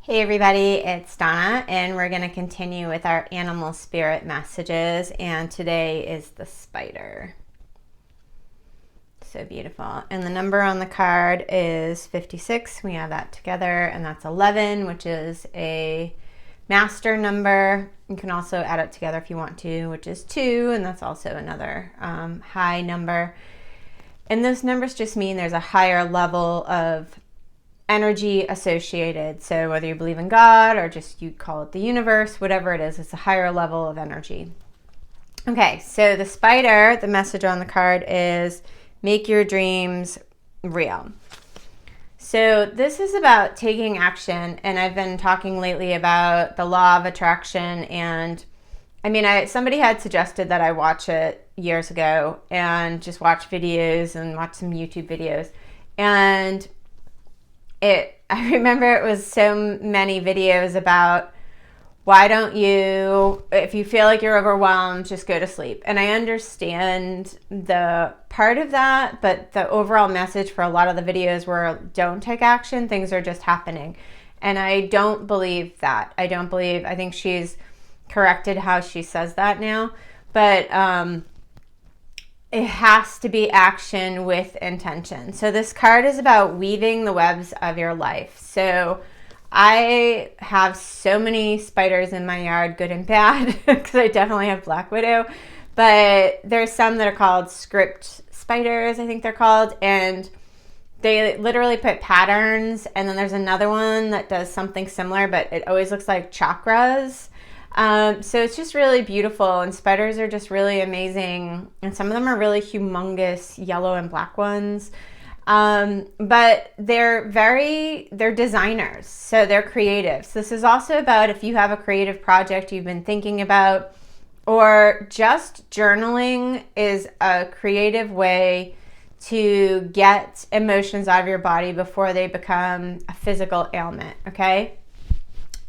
Hey everybody, it's Donna, and we're going to continue with our animal spirit messages, and today is the spider. So beautiful. And the number on the card is 56. We have that together, and that's 11, which is a master number. You can also add it together if you want to, which is 2, and that's also another high number. And those numbers just mean there's a higher level of energy associated. So whether you believe in God or just you call it the universe, whatever it is, it's a higher level of energy. Okay, so the spider, the message on the card is make your dreams real. So this is about taking action, and I've been talking lately about the law of attraction, and somebody had suggested that I watch it years ago and just watch videos and watch some YouTube videos. And I remember it was so many videos about why don't you, if you feel like you're overwhelmed, just go to sleep. And I understand the part of that, but the overall message for a lot of the videos were don't take action, things are just happening. And I don't believe that. I think she's corrected how she says that now. But it has to be action with intention. So this card is about weaving the webs of your life. So I have so many spiders in my yard, good and bad, because I definitely have black widow. But there's some that are called script spiders, I think they're called, and they literally put patterns. And then there's another one that does something similar, but it always looks like chakras. So it's just really beautiful, and spiders are just really amazing, and some of them are really humongous yellow and black ones, but they're designers, so they're creative. So this is also about if you have a creative project you've been thinking about, or just journaling is a creative way to get emotions out of your body before they become a physical ailment, okay?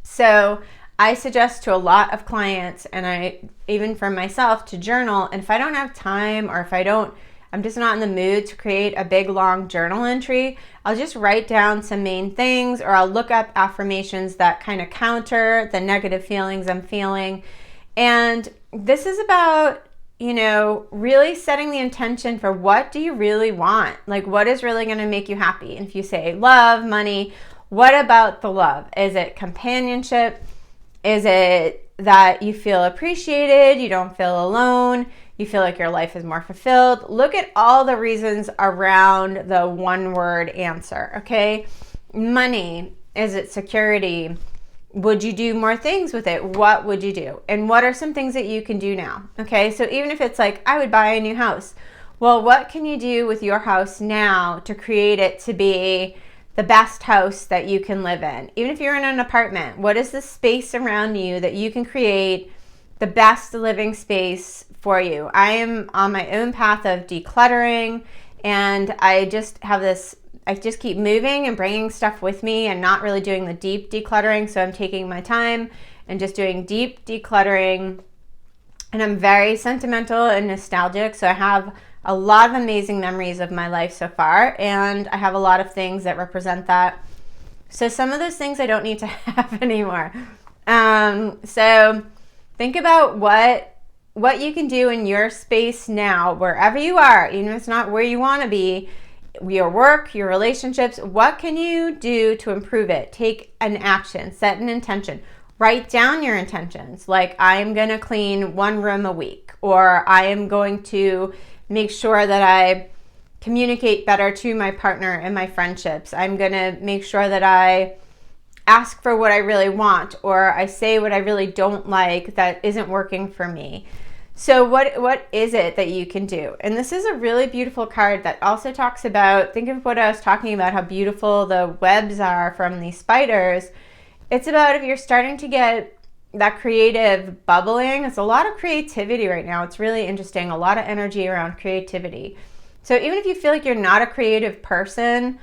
So I suggest to a lot of clients, and even for myself, to journal. And if I don't have time, or if I'm just not in the mood to create a big long journal entry, I'll just write down some main things, or I'll look up affirmations that kind of counter the negative feelings I'm feeling. And this is about, really setting the intention for what do you really want? Like, what is really going to make you happy? And if you say love, money, what about the love? Is it companionship? Is it that you feel appreciated, you don't feel alone, you feel like your life is more fulfilled? Look at all the reasons around the one-word answer, okay? Money, is it security? Would you do more things with it? What would you do? And what are some things that you can do now, okay? So even if it's like, I would buy a new house. Well, what can you do with your house now to create it to be the best house that you can live in? Even if you're in an apartment, what is the space around you that you can create the best living space for you? I am on my own path of decluttering, and I just keep moving and bringing stuff with me and not really doing the deep decluttering. So I'm taking my time and just doing deep decluttering. And I'm very sentimental and nostalgic. So I have a lot of amazing memories of my life so far, and I have a lot of things that represent that. So some of those things I don't need to have anymore. So think about what you can do in your space now, wherever you are, even if it's not where you want to be, your work, your relationships. What can you do to improve it? Take an action, set an intention. Write down your intentions, like I am going to clean one room a week, or I am going to make sure that I communicate better to my partner and my friendships. I'm going to make sure that I ask for what I really want, or I say what I really don't like that isn't working for me. So what is it that you can do? And this is a really beautiful card that also talks about, think of what I was talking about, how beautiful the webs are from these spiders. It's about if you're starting to get that creative bubbling. It's a lot of creativity right now. It's really interesting. A lot of energy around creativity. So even if you feel like you're not a creative person,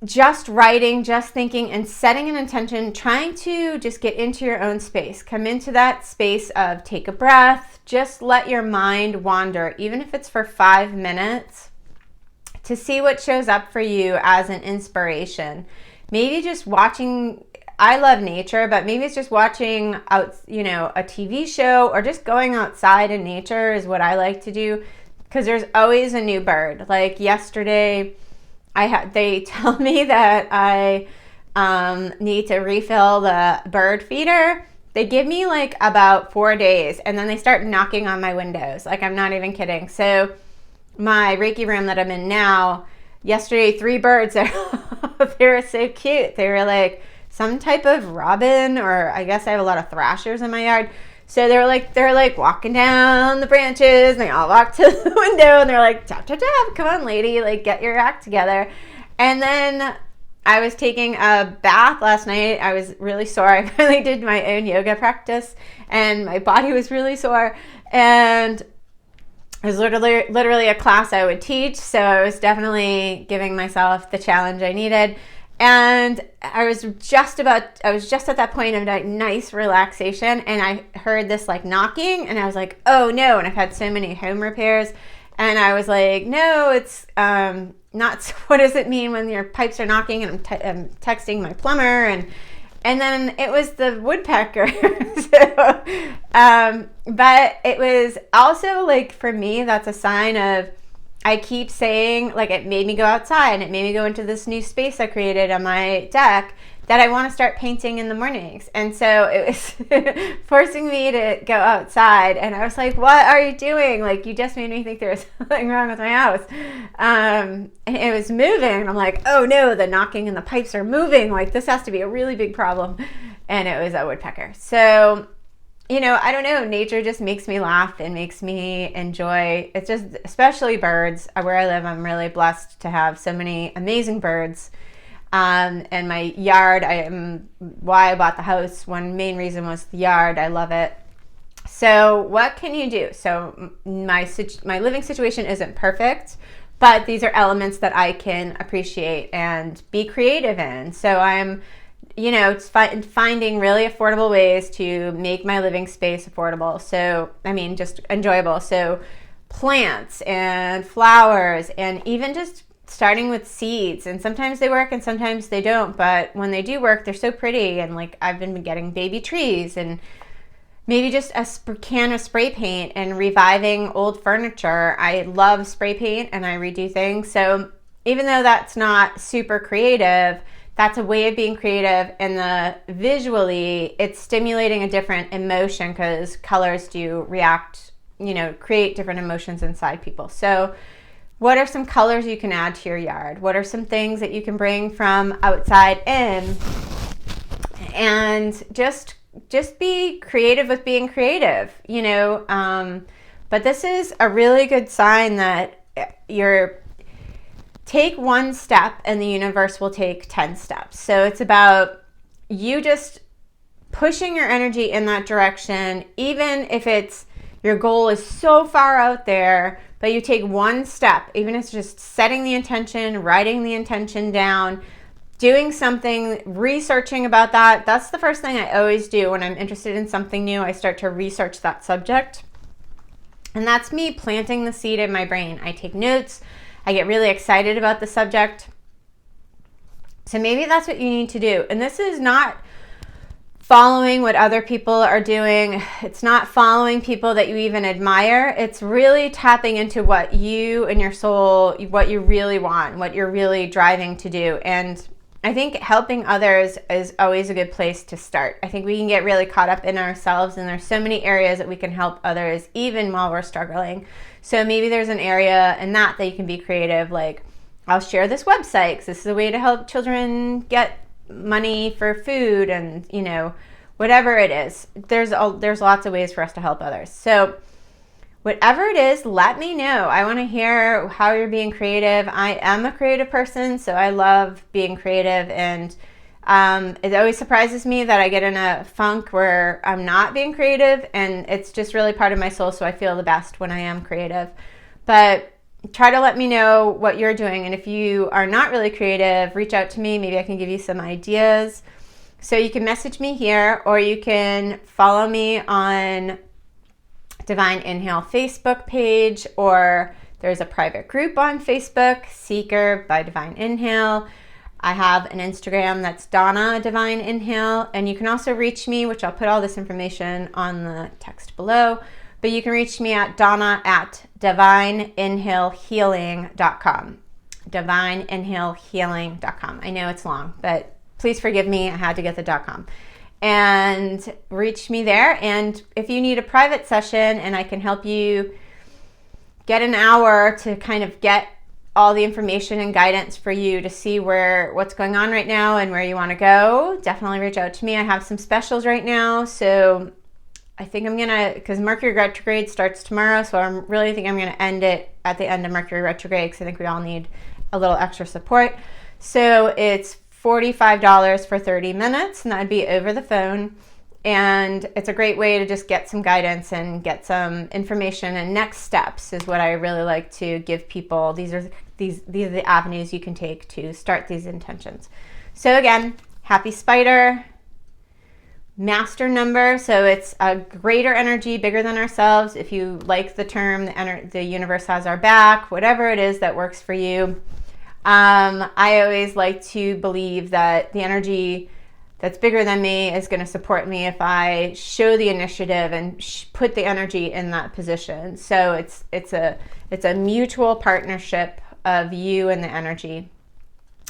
just writing, just thinking, and setting an intention, trying to just get into your own space. Come into that space of take a breath. Just let your mind wander, even if it's for 5 minutes, to see what shows up for you as an inspiration. maybe just watching, I love nature, but maybe it's just watching out, a TV show or just going outside in nature is what I like to do, because there's always a new bird. Like yesterday, they tell me that I need to refill the bird feeder. They give me like about 4 days, and then they start knocking on my windows. Like, I'm not even kidding. So my Reiki room that I'm in now, yesterday 3 birds, they were so cute. They were like some type of robin, or I guess I have a lot of thrashers in my yard. So they're like walking down the branches, and they all walk to the window, and they're like, tap, tap, tap, come on, lady, like, get your act together. And then I was taking a bath last night. I was really sore. I finally did my own yoga practice, and my body was really sore. And it was literally a class I would teach, so I was definitely giving myself the challenge I needed. And I was just at that point of like nice relaxation, and I heard this like knocking, and I was like, oh no. And I've had so many home repairs, and I was like, no, it's not. What does it mean when your pipes are knocking? And I'm texting my plumber, and then it was the woodpecker. But it was also like, for me, that's a sign of, I keep saying, like, it made me go outside, and it made me go into this new space I created on my deck, that I want to start painting in the mornings. And so it was forcing me to go outside. And I was like, what are you doing? Like, you just made me think there was something wrong with my house. And it was moving. And I'm like, oh no, the knocking and the pipes are moving. Like, this has to be a really big problem. And it was a woodpecker. So, I don't know. Nature just makes me laugh and makes me enjoy. It's just, especially birds. Where I live, I'm really blessed to have so many amazing birds. And my yard, why I bought the house, one main reason was the yard. I love it. So what can you do? So my living situation isn't perfect, but these are elements that I can appreciate and be creative in. So I'm, finding really affordable ways to make my living space affordable. So, just enjoyable. So plants and flowers, and even just starting with seeds. And sometimes they work and sometimes they don't, but when they do work, they're so pretty. And like, I've been getting baby trees, and maybe just a can of spray paint and reviving old furniture. I love spray paint, and I redo things. So even though that's not super creative, that's a way of being creative. And visually, it's stimulating a different emotion, because colors do react, create different emotions inside people. So what are some colors you can add to your yard? What are some things that you can bring from outside in? And just be creative with being creative, but this is a really good sign that take one step and the universe will take 10 steps. So it's about you just pushing your energy in that direction, even if your goal is so far out there, but you take one step, even if it's just setting the intention, writing the intention down, doing something, researching about that. That's the first thing I always do when I'm interested in something new. I start to research that subject. And that's me planting the seed in my brain. I take notes. I get really excited about the subject. So maybe that's what you need to do. And this is not following what other people are doing. It's not following people that you even admire. It's really tapping into what you and your soul, what you really want, what you're really driving to do. And I think helping others is always a good place to start. I think we can get really caught up in ourselves, and there's so many areas that we can help others even while we're struggling. So maybe there's an area in that you can be creative, like, I'll share this website because this is a way to help children get money for food, and whatever it is. There's lots of ways for us to help others. So whatever it is, let me know. I want to hear how you're being creative. I am a creative person, so I love being creative, and it always surprises me that I get in a funk where I'm not being creative, and it's just really part of my soul, so I feel the best when I am creative. But try to let me know what you're doing, and if you are not really creative, reach out to me. Maybe I can give you some ideas. So you can message me here, or you can follow me on Divine Inhale Facebook page, or there's a private group on Facebook, Seeker by Divine Inhale. I have an Instagram that's Donna Divine Inhale, and you can also reach me, which I'll put all this information on the text below, but you can reach me at donna@divineinhalehealing.com. divineinhalehealing.com. I know it's long, but please forgive me, I had to get the .com. And reach me there, and if you need a private session and I can help you get an hour to kind of get all the information and guidance for you to see what's going on right now and where you want to go, definitely reach out to me. I have some specials right now, so I think I'm gonna, because Mercury retrograde starts tomorrow, so I really think I'm gonna end it at the end of Mercury retrograde, because I think we all need a little extra support. So it's $45 for 30 minutes, and that'd be over the phone. And it's a great way to just get some guidance and get some information, and next steps is what I really like to give people. These are the avenues you can take to start these intentions. So again, happy spider, master number. So it's a greater energy, bigger than ourselves. If you like the term, the universe has our back, whatever it is that works for you. I always like to believe that the energy that's bigger than me is going to support me if I show the initiative and put the energy in that position. So it's a mutual partnership of you and the energy.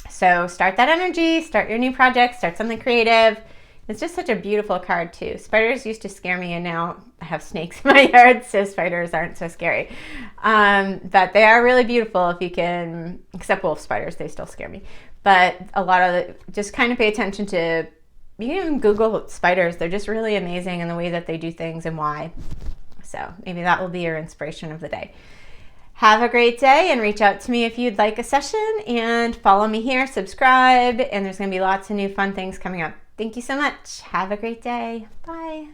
So start that energy, start your new project, start something creative. It's just such a beautiful card too. Spiders used to scare me, and now I have snakes in my yard, so spiders aren't so scary. But they are really beautiful if you can, except wolf spiders, they still scare me. But a lot of just kind of pay attention to, you can even Google spiders. They're just really amazing in the way that they do things and why. So maybe that will be your inspiration of the day. Have a great day, and reach out to me if you'd like a session, and follow me here, subscribe, and there's going to be lots of new fun things coming up. Thank you so much. Have a great day. Bye.